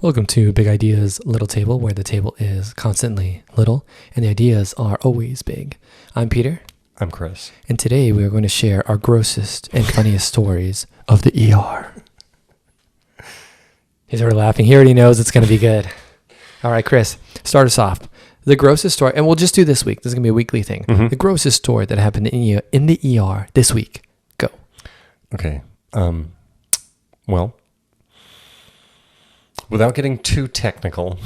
Welcome to Big Ideas Little Table, where the table is constantly little and the ideas are always big. I'm Peter. I'm Chris. And today we are going to share our grossest and funniest stories of the ER. He's already laughing. He already knows it's going to be good. All right, Chris, start us off. The grossest story, and we'll just do this week. This is going to be a weekly thing. Mm-hmm. The grossest story that happened in the ER this week. Go. Okay. Well, without getting too technical,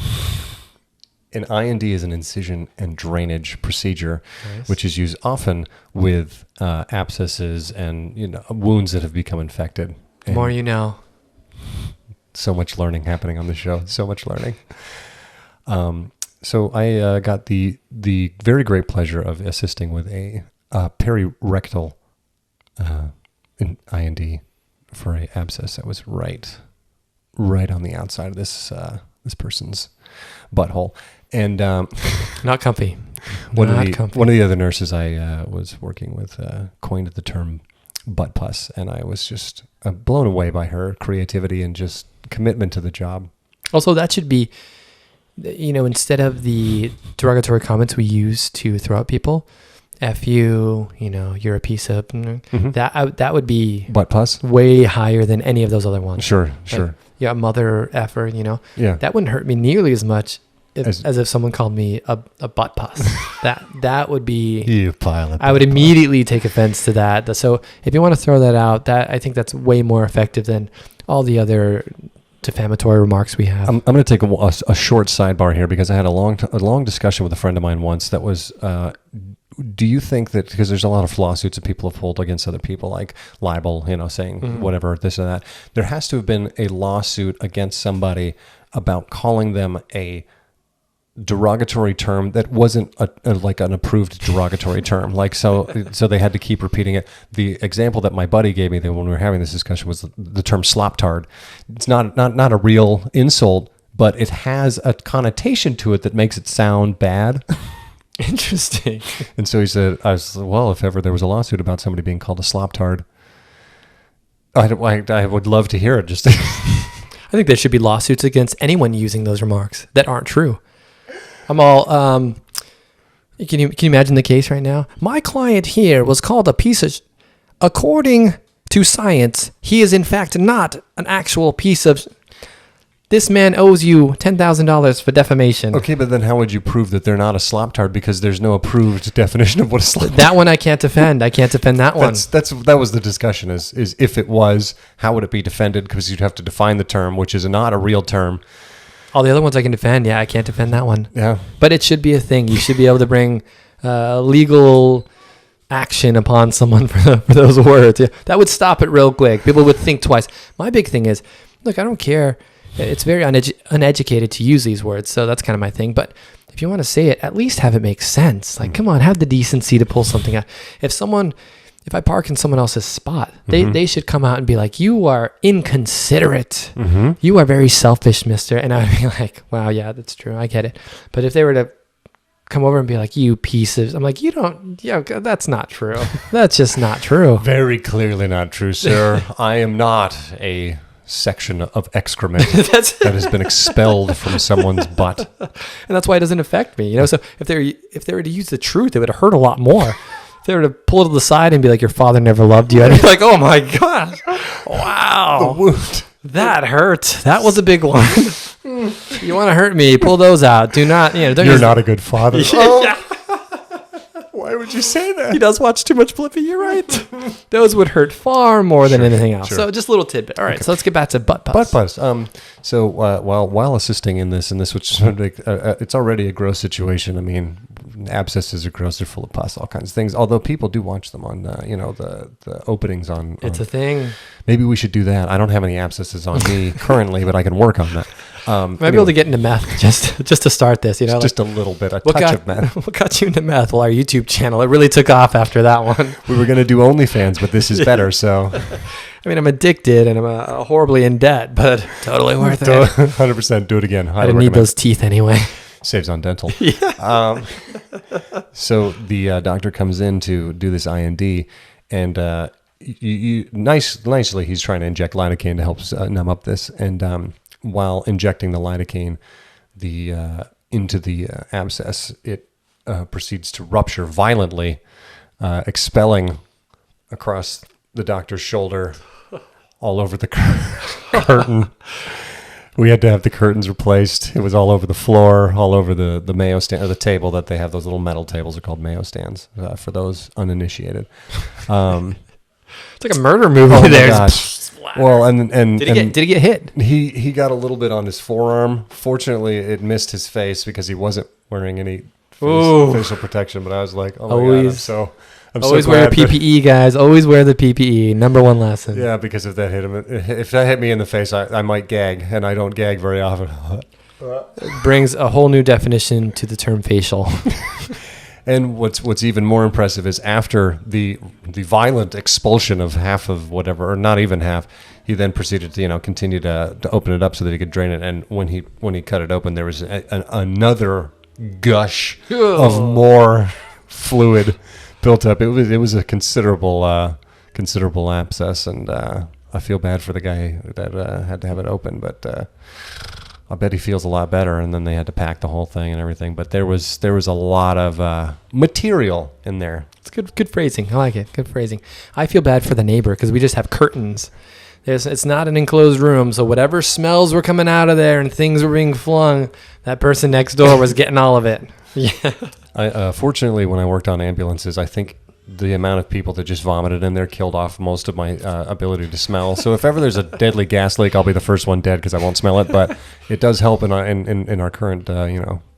an IND is an incision and drainage procedure, Nice. which is used often with abscesses and wounds that have become infected. The more you know. So much learning happening on the show. So much learning. So I got the very great pleasure of assisting with a perirectal IND for a abscess that was right on the outside of this person's butthole, and Not comfy. one Not of comfy. the other nurses I was working with coined the term butt pus, and I was just blown away by her creativity and just commitment to the job. Also, that should be, instead of the derogatory comments we use to throw at people, F you, you're a piece of, Mm-hmm. that would be Butt pus? way higher than any of those other ones. Sure. Yeah, mother effer, Yeah. that wouldn't hurt me nearly as much As if someone called me a butt pus. that would be, You pile of I would butt pus. immediately take offense to that. So if you want to throw that out, I think that's way more effective than all the other defamatory remarks we have. I'm going to take a short sidebar here because I had a long discussion with a friend of mine once that was, do you think that, because there's a lot of lawsuits that people have pulled against other people, like libel, saying whatever, this and that, there has to have been a lawsuit against somebody about calling them a derogatory term that wasn't like an approved derogatory term, like so they had to keep repeating it. The example that my buddy gave me when we were having this discussion was the term slop-tard. It's not a real insult, but it has a connotation to it that makes it sound bad. Interesting. And so he said, well, if ever there was a lawsuit about somebody being called a slop-tard, I would love to hear it. Just I think there should be lawsuits against anyone using those remarks that aren't true. I'm all, can you imagine the case right now? My client here was called a piece of, according to science, he is in fact not an actual piece of, this man owes you $10,000 for defamation. Okay, but then how would you prove that they're not a slop-tard because there's no approved definition of what a slop-tard? That one I can't defend. I can't defend that one. That was the discussion is if it was, how would it be defended? Because you'd have to define the term, which is not a real term. All the other ones I can defend. Yeah, I can't defend that one. Yeah. But it should be a thing. You should be able to bring legal action upon someone for those words. Yeah, that would stop it real quick. People would think twice. My big thing is, look, I don't care. It's very uneducated to use these words, so that's kind of my thing. But if you want to say it, at least have it make sense. Like, come on, have the decency to pull something out. If I park in someone else's spot, they should come out and be like, you are inconsiderate. Mm-hmm. You are very selfish, mister. And I would be like, wow, yeah, that's true. I get it. But if they were to come over and be like, you pieces, I'm like, that's not true. That's just not true. Very clearly not true, sir. I am not a section of excrement that has been expelled from someone's butt. And that's why it doesn't affect me. So if they were to use the truth, it would hurt a lot more. If they were to pull it to the side and be like, your father never loved you, I'd be like, oh my gosh, wow, The wound. that hurt. That was a big one. You want to hurt me? Pull those out. Do not. Don't You're use- not a good father. Yeah. Why would you say that? He does watch too much Blippi. You're right. Those would hurt far more than anything else. Sure. So just a little tidbit. All right. So let's get back to butt pus. Butt pus. So while assisting in this, which it's already a gross situation. I mean, abscesses are gross. They're full of pus, all kinds of things. Although people do watch them on, the openings on. It's a thing. Maybe we should do that. I don't have any abscesses on me currently, but I can work on that. Might be able to get into meth just to start this. Just a little bit, a touch of meth. What got you into meth? Well, our YouTube channel. It really took off after that one. We were going to do OnlyFans, but this is better. So, I mean, I'm addicted and I'm horribly in debt, but totally worth it. 100% do it again. I didn't need those teeth anyway. Saves on dental. So the doctor comes in to do this IND, and nicely he's trying to inject lidocaine to help numb up this, and while injecting the lidocaine into the abscess, it proceeds to rupture violently, expelling across the doctor's shoulder all over the curtain. We had to have the curtains replaced. It was all over the floor, all over the Mayo stand, or the table that they have. Those little metal tables are called Mayo stands, for those uninitiated. It's like a murder movie. Oh my there. gosh. Well, and Did he get hit? He got a little bit on his forearm. Fortunately, it missed his face because he wasn't wearing any facial protection. But I was like, oh my God, I'm always so wear your glad PPE, guys. Always wear the PPE. Number one lesson. Yeah, because if that hit me in the face, I might gag, and I don't gag very often. It brings a whole new definition to the term facial. And what's even more impressive is after the violent expulsion of half of whatever, or not even half, he then proceeded to continue to open it up so that he could drain it. And when he cut it open, there was another gush of more fluid built up. It was a considerable abscess, and I feel bad for the guy that had to have it open, but I bet he feels a lot better. And then they had to pack the whole thing and everything. But there was a lot of material in there. It's good phrasing. I like it. Good phrasing. I feel bad for the neighbor because we just have curtains. It's not an enclosed room, so whatever smells were coming out of there and things were being flung, that person next door was getting all of it. Yeah. Fortunately, when I worked on ambulances, I think the amount of people that just vomited in there killed off most of my ability to smell. So if ever there's a deadly gas leak, I'll be the first one dead because I won't smell it. But it does help in our current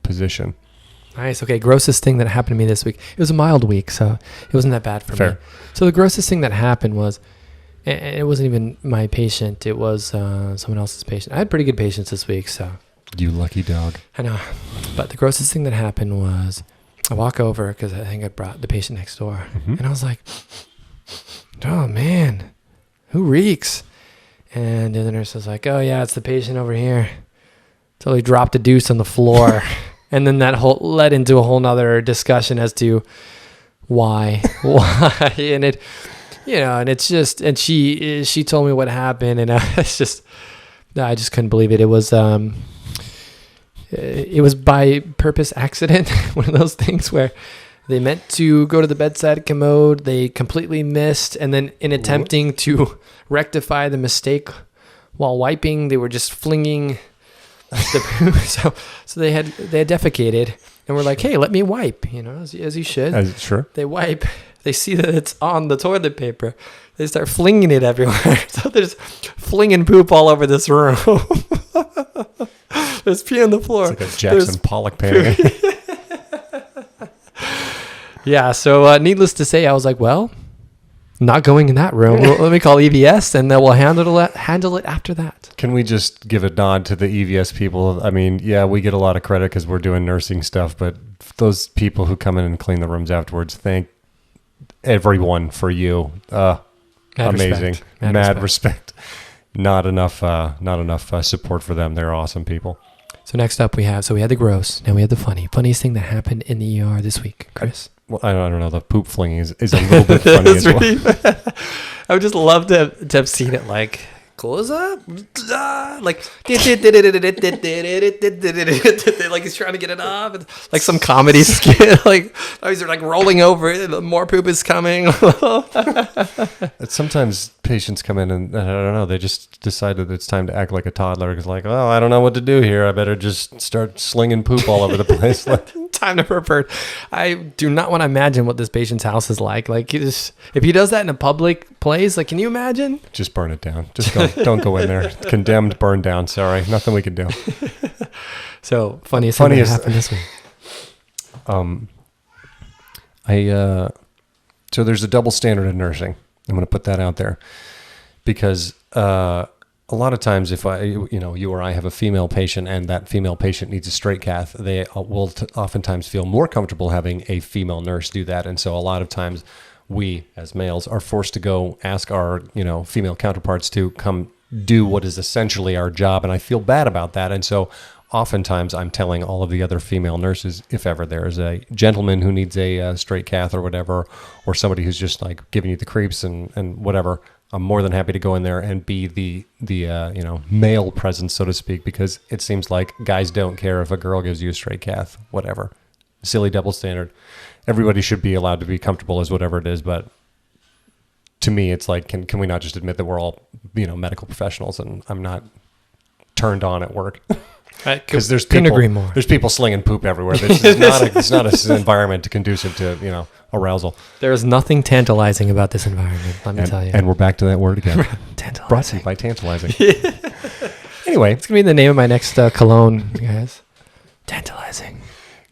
position. Nice. Okay. Grossest thing that happened to me this week. It was a mild week, so it wasn't that bad for me. So the grossest thing that happened was, and it wasn't even my patient. It was someone else's patient. I had pretty good patients this week, so. You lucky dog. I know. But the grossest thing that happened was I walk over because I think I brought the patient next door. Mm-hmm. And I was like, oh, man, who reeks? And the other nurse was like, oh, yeah, it's the patient over here. So he dropped a deuce on the floor. And then that led into a whole nother discussion as to why. And it, and it's just, and she told me what happened. And I just couldn't believe it. It was by purpose accident, one of those things where they meant to go to the bedside commode, they completely missed, and then in attempting to rectify the mistake while wiping, they were just flinging the poo. So they had defecated, and we're like, hey, let me wipe, as you should. Sure. They wipe, they see that it's on the toilet paper, they start flinging it everywhere. So they're just flinging poop all over this room. There's pee on the floor. It's like a Jackson Pollock painting. Yeah, so needless to say, I was like, well, not going in that room. Let me call EVS, and then we'll handle it after that. Can we just give a nod to the EVS people? I mean, yeah, we get a lot of credit because we're doing nursing stuff, but those people who come in and clean the rooms afterwards, thank everyone for you. Amazing. Mad respect. Not enough support for them. They're awesome people. So next up we had the gross. Now we have the funniest thing that happened in the ER this week, Chris. Well, I don't know. The poop flinging is a little bit funny as well. I would just love to have seen it like close up, like like he's trying to get it off, and like some comedy skit, like he's like rolling over it, more poop is coming. Sometimes patients come in and I don't know, they just decide that it's time to act like a toddler. It's like, oh, I don't know what to do here. I better just start slinging poop all over the place. Time to pervert. I do not want to imagine what this patient's house is like. Like, if he does that in a public place, like, can you imagine? Just burn it down. Just don't go in there. Condemned, burned down. Sorry, nothing we can do. So funniest thing that happened this week. So there's a double standard in nursing. I'm going to put that out there because a lot of times if you or I have a female patient and that female patient needs a straight cath, they will oftentimes feel more comfortable having a female nurse do that. And so a lot of times we as males are forced to go ask our, female counterparts to come do what is essentially our job. And I feel bad about that. And so oftentimes I'm telling all of the other female nurses, if ever there's a gentleman who needs a straight cath or whatever, or somebody who's just like giving you the creeps and whatever, I'm more than happy to go in there and be the male presence, so to speak, because it seems like guys don't care if a girl gives you a straight cath, whatever. Silly double standard. Everybody should be allowed to be comfortable as whatever it is, but to me, it's like, can we not just admit that we're all, medical professionals, and I'm not turned on at work? Because there's couldn't people, agree more. There's people slinging poop everywhere. It's not an environment conducive to arousal. There is nothing tantalizing about this environment. Let me tell you. And we're back to that word again. Tantalizing. Brought to you by tantalizing. Anyway, It's gonna be the name of my next cologne, guys. Tantalizing.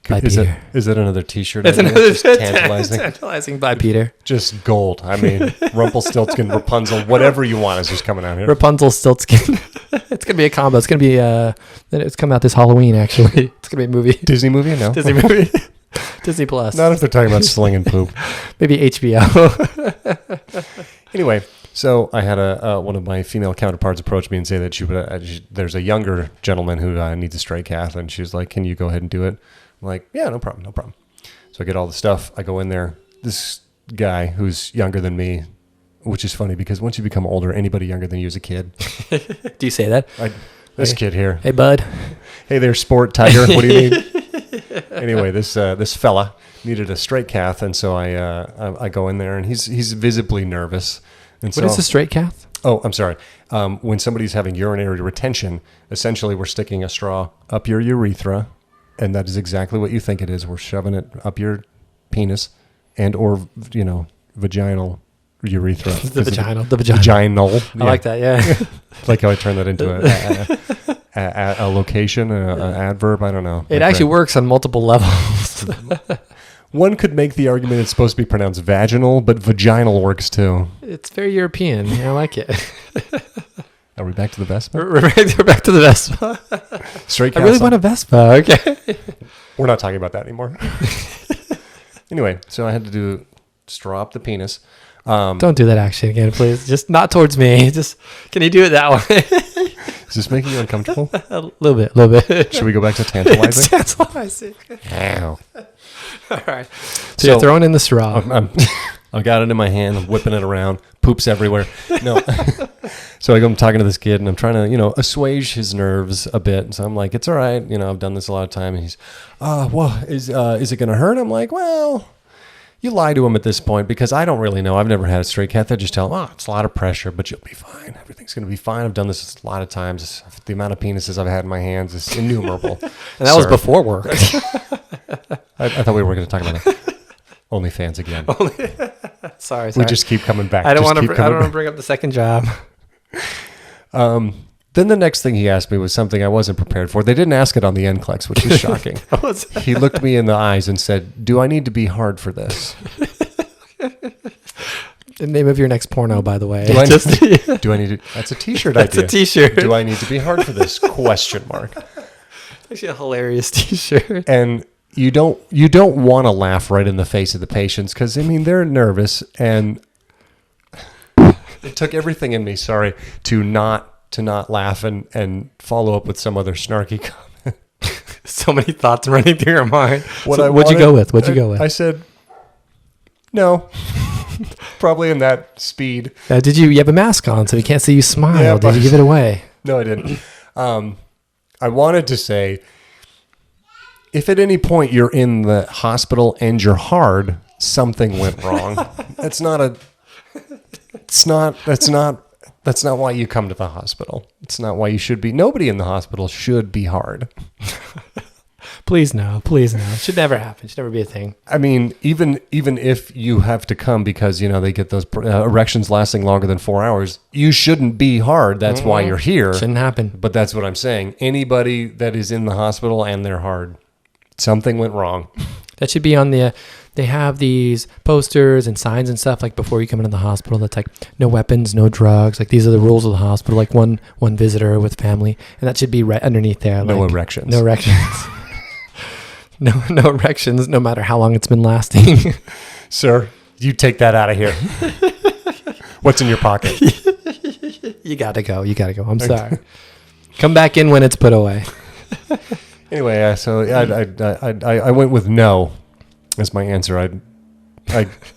By Peter. Is that another T-shirt? That's idea? another Just tantalizing. Tantalizing by Peter. Just gold. I mean, Rumpelstiltskin, Rapunzel, whatever you want is just coming out here. Rapunzel-Stiltskin. It's gonna be a combo. It's gonna be it's coming out this Halloween. Actually, it's gonna be a movie. Disney movie? No. Disney movie. Disney Plus. Not if they're talking about slinging poop. Maybe HBO. Anyway, so I had one of my female counterparts approach me and say that there's a younger gentleman who needs a straight cath, and she was like, "Can you go ahead and do it?" I'm like, "Yeah, no problem. So I get all the stuff. I go in there. This guy who's younger than me, which is funny because once you become older, anybody younger than you is a kid. Do you say that? This kid here. Hey, bud. Hey there, sport tiger. What do you need? Anyway, this fella needed a straight cath, and so I go in there, and he's visibly nervous. And What is a straight cath? Oh, I'm sorry. When somebody's having urinary retention, essentially we're sticking a straw up your urethra, and that is exactly what you think it is. We're shoving it up your penis and or vaginal urethra. The vagina. Vaginal. I like that. Yeah. Like how I turned that into a location, an adverb. I don't know. It actually works on multiple levels. One could make the argument it's supposed to be pronounced vaginal, but vaginal works too. It's very European. I like it. Are we back to the Vespa? We're back to the Vespa. Straight I really cath. want a Vespa. Okay. We're not talking about that anymore. Anyway, so I had to do straw up the penis. Don't do that action again, please. Just not towards me. Just can you do it that way? Is this making you uncomfortable? A little bit. Should we go back to It's tantalizing? tantalizing. Ow. All right. So you're throwing in the straw. I've got it in my hand. I'm whipping it around. Poops everywhere. No. So I'm talking to this kid, and I'm trying to, assuage his nerves a bit. So I'm like, it's all right. I've done this a lot of time. And he's, well, is it going to hurt? I'm like, well, you lie to him at this point because I don't really know. I've never had a straight cath. I just tell him, it's a lot of pressure, but you'll be fine. Everything's going to be fine. I've done this a lot of times. The amount of penises I've had in my hands is innumerable. And that was before work. I thought we were going to talk about that. OnlyFans again. Sorry. We just keep coming back. I don't want to bring up the second job. Then the next thing he asked me was something I wasn't prepared for. They didn't ask it on the NCLEX, which was shocking. He looked me in the eyes and said, "Do I need to be hard for this?" The name of your next porno, by the way. Do I need to? That's a T-shirt That's idea. a T-shirt. Do I need to be hard for this? Question mark. Actually, a hilarious T-shirt. And you don't want to laugh right in the face of the patients because they're nervous, and it took everything in me. Sorry to not laugh and follow up with some other snarky comment. So many thoughts running through your mind. What'd you go with? What'd you go with? I said, no. Probably in that speed. Did you have a mask on so we can't see you smile? Yeah, Did you give it away? No, I didn't. I wanted to say, if at any point you're in the hospital and you're hard, something went wrong. That's not why you come to the hospital. It's not why you should be. Nobody in the hospital should be hard. Please no. It should never happen. It should never be a thing. Even if you have to come because, they get those erections lasting longer than 4 hours, you shouldn't be hard. That's why you're here. Shouldn't happen. But that's what I'm saying. Anybody that is in the hospital and they're hard, something went wrong. That should be on they have these posters and signs and stuff like before you come into the hospital that's like no weapons, no drugs. Like these are the rules of the hospital. Like one visitor with family, and that should be right underneath there. No like, erections. No erections. no erections, no matter how long it's been lasting. Sir, you take that out of here. What's in your pocket? You gotta go. I'm sorry. Come back in when it's put away. Anyway, so I went with no as my answer.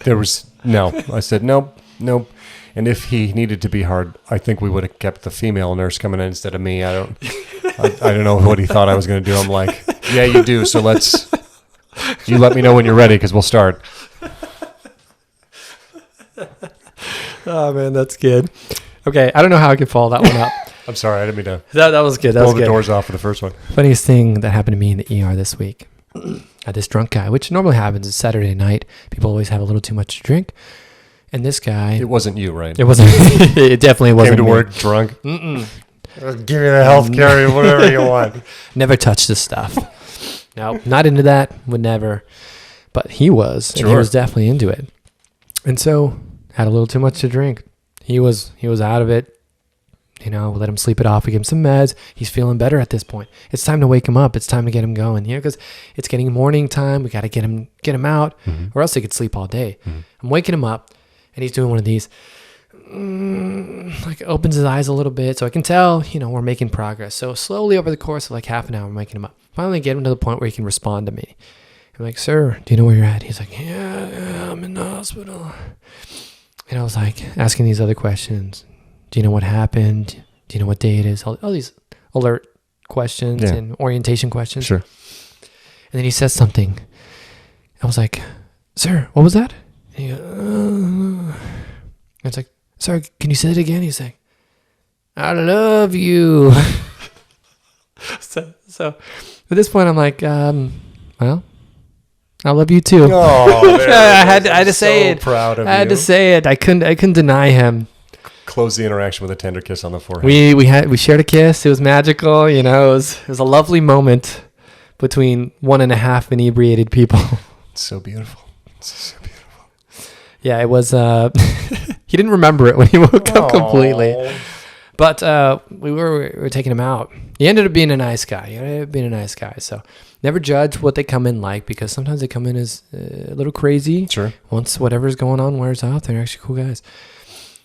There was no. I said nope. And if he needed to be hard, I think we would have kept the female nurse coming in instead of me. I don't know what he thought I was going to do. I'm like, yeah, you do. So you let me know when you're ready because we'll start. Oh man, that's good. Okay, I don't know how I could follow that one up. I'm sorry, I didn't mean to That was good. That blow was the good. doors off for the first one. Funniest thing that happened to me in the ER this week. I had this drunk guy, which normally happens. It's Saturday night. People always have a little too much to drink. And this guy, It wasn't you, right? it wasn't. It definitely wasn't. Came to me. work drunk. Mm-mm. Give me the health care, whatever you want. Never touched this stuff. No, not into that. Would never. But he was, and he Sure. was definitely into it. And so had a little too much to drink. He was out of it. You know, we let him sleep it off. We give him some meds. He's feeling better at this point. It's time to wake him up. It's time to get him going. You know, because it's getting morning time. We got to get him out, or else he could sleep all day. I'm waking him up, and he's doing one of these. Like opens his eyes a little bit, so I can tell, you know, we're making progress. So slowly over the course of like half an hour, I'm waking him up. Finally, get him to the point where he can respond to me. I'm like, "Sir, do you know where you're at?" He's like, "Yeah, I'm in the hospital." And I was like asking these other questions. Do you know what happened? Do you know what day it is? All these alert questions and orientation questions. Sure. And then he says something. I was like, "Sir, what was that?" And he goes, I was like, "Sorry, can you say it again?" He's like, "I love you." so at this point, I'm like, well, I love you too. Oh, I had to say it. Proud of I had you. to say it. I couldn't deny him. Close the interaction with a tender kiss on the forehead. We shared a kiss. It was magical. You know, it was a lovely moment between 1.5 inebriated people. It's so beautiful. It's so beautiful. Yeah, it was. He didn't remember it when he woke up completely. But we were taking him out. He ended up being a nice guy. So never judge what they come in like, because sometimes they come in as a little crazy. Sure. Once whatever's going on wears out, they're actually cool guys.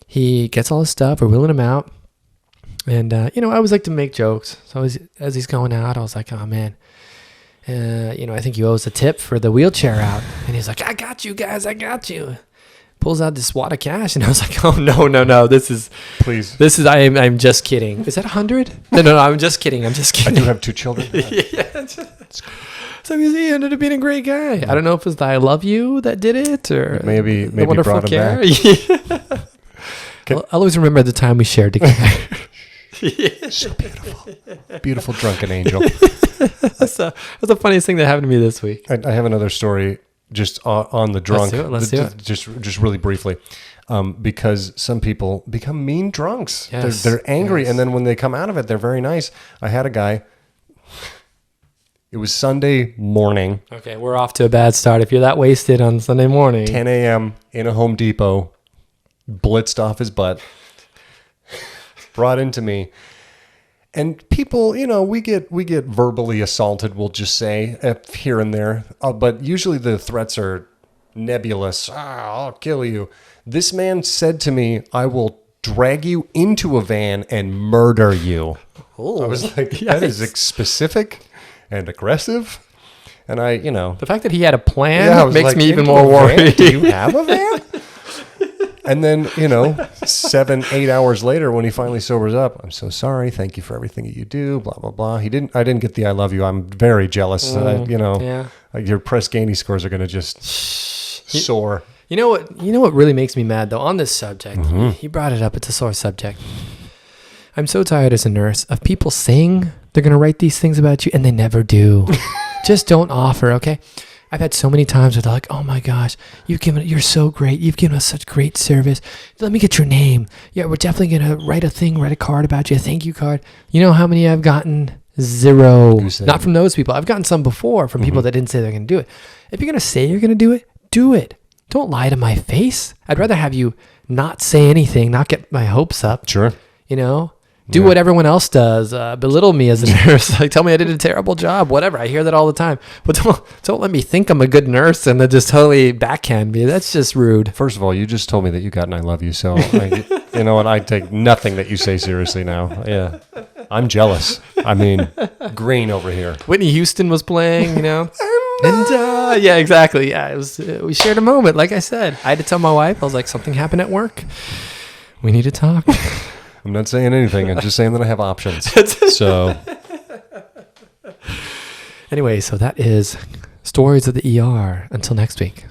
He gets all his stuff. We're wheeling him out. And, you know, I always like to make jokes. So as he's going out, I was like, "Oh, man, you know, I think you owe us a tip for the wheelchair out." And he's like, "I got you guys. I got you." Pulls out this wad of cash. And I was like, "Oh, no. This is, I'm just kidding. Is that 100? No, I'm just kidding. I'm just I kidding." do have 2 children. So he ended up being a great guy. I don't know if it was the "I love you" that did it, or Maybe the wonderful brought him care. back. I'll always remember the time we shared together. So beautiful. Beautiful drunken angel. That's the funniest thing that happened to me this week. I have another story just on the drunk. Let's do it. Just really briefly. Because some people become mean drunks. Yes. They're angry, Yes. and then when they come out of it, they're very nice. I had a guy. It was Sunday morning, Okay, we're off to a bad start. If you're that wasted on Sunday morning, 10 a.m. in a Home Depot, blitzed off his butt, brought into me. And people, you know, we get verbally assaulted, we'll just say, here and there. But usually the threats are nebulous. I'll kill you. This man said to me, "I will drag you into a van and murder you." Ooh, I was like, that is yikes. specific and aggressive. And I, you know, The fact that he had a plan I was makes like, me even "Into more a van? worried. Do you have a van? And then, you know, 7-8 hours later, when he finally sobers up, "I'm so sorry. Thank you for everything that you do." Blah blah blah. I didn't get the "I love you." I'm very jealous. You know, Yeah. your Press Ganey scores are going to just soar. You know what really makes me mad though on this subject? Mm-hmm. He brought it up. It's a sore subject. I'm so tired as a nurse of people saying they're going to write these things about you and they never do. Just don't offer, okay? I've had so many times where they're like, "Oh my gosh, you're so great. You've given us such great service. Let me get your name. Yeah, we're definitely going to write a card about you, a thank you card." You know how many I've gotten? 0. Who said Not that? from those people. I've gotten some before from people that didn't say they're going to do it. If you're going to say you're going to do it, do it. Don't lie to my face. I'd rather have you not say anything, not get my hopes up, Sure. you know? Do what everyone else does. Belittle me as a nurse. Like, tell me I did a terrible job. Whatever. I hear that all the time. But don't let me think I'm a good nurse and then just totally backhand me. That's just rude. First of all, you just told me that you got an "I love you," so you know what? I take nothing that you say seriously now. Yeah, I'm jealous. I mean, green over here. Whitney Houston was playing, you know? And yeah, exactly. Yeah, it was. We shared a moment. Like I said, I had to tell my wife. I was like, something happened at work. We need to talk. I'm not saying anything. I'm just saying that I have options. So Anyway, so that is Stories of the ER. Until next week.